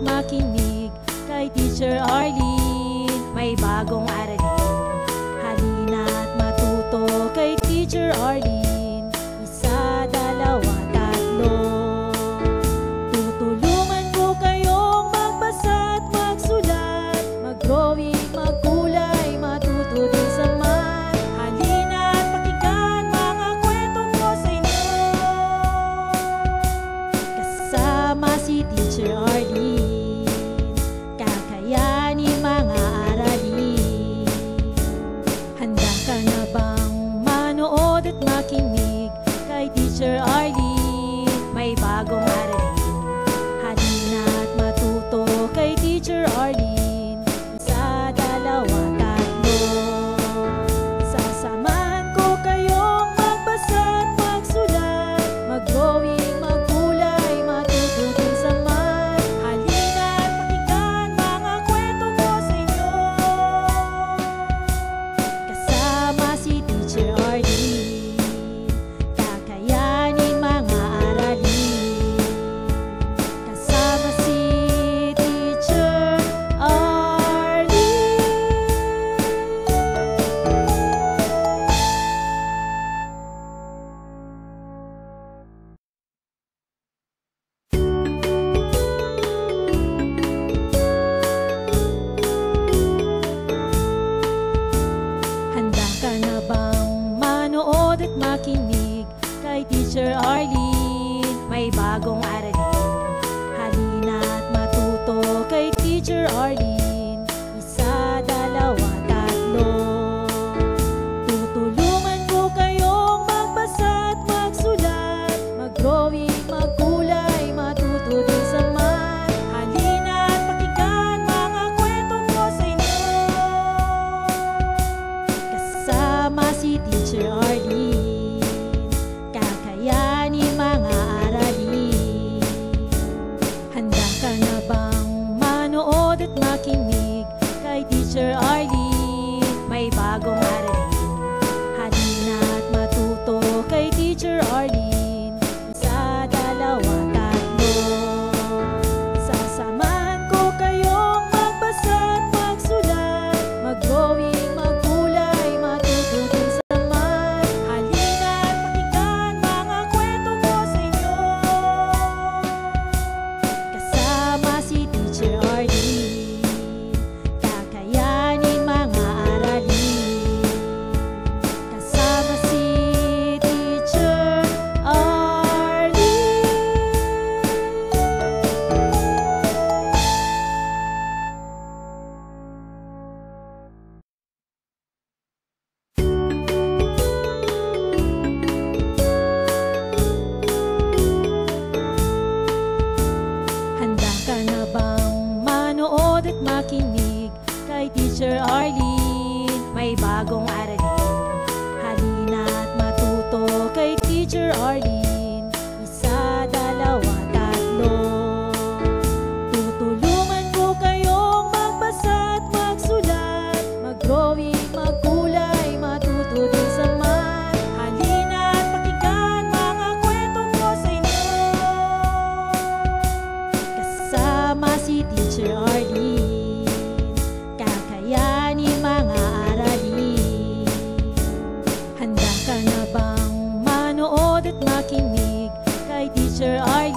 makinig kay Teacher Arlene. May bagong aralin, halina't matuto kay Teacher Arlene. Isa, dalawa, tatlo. Tutulungan ko kayong magbasa at magsulat, mag-drawing, magkulay, matuto din sa math. Halina't pakinggan mga kwento ko sa inyo. Kasama si Teacher Arlene, kakayanin mga aralin. Handa ka na bang manood at makinig kay Teacher Arlene? May bagong aralin, halina't matuto kay Teacher Arlene. Isa, dalawa, tatlo. Sasamahan ko kayong magbasa at magsulat, mag-drawing, magkulay, matuto din sa math. Halina't pakinggan mga kwento ko sa inyo. Kasama si Teacher Arlene, kakayanin mga aralin. Kasama si Teacher Arlene. Handa ka na bang manood at makinig kay Teacher Arlene? May bagong aralin, halina't matuto kay Teacher Arlene. Isa, dalawa, tatlo. Tutulungan ko kayong magbasa at magsulat, mag-drawing, magkulay, matuto din sa math. Halina't pakinggan mga kwento ko sa inyo. Kasama si Teacher Arlene, kakayanin mga aralin. Handa ka na bang manood at makinig kay Teacher Arlene? May bagong aralin, halina't matuto kay Teacher Arlene. Isa, dalawa, tatlo. Sasamahan ko kayong magbasa at magsulat, mag-drawing, magkulay, matuto din sa math. Halina't pakinggan mga kwento ko sa inyo. Kasama si Teacher Arlene, kakayanin mga aralin. Kasama si Teacher Arlene. Handa ka na bang manood at makinig kay Teacher Arlene? May bagong aralin, halina't matuto kay Teacher Arlene. Isa, dalawa, tatlo. Tutulungan ko kayong magbasa at magsulat, mag-drawing, magkulay, matuto din sa math. Halina't pakinggan mga kwento ko sa inyo. Kasama si Teacher Arlene, kakayanin mga aralin. Handa ka na bang manood at makinig kay Teacher Arlene?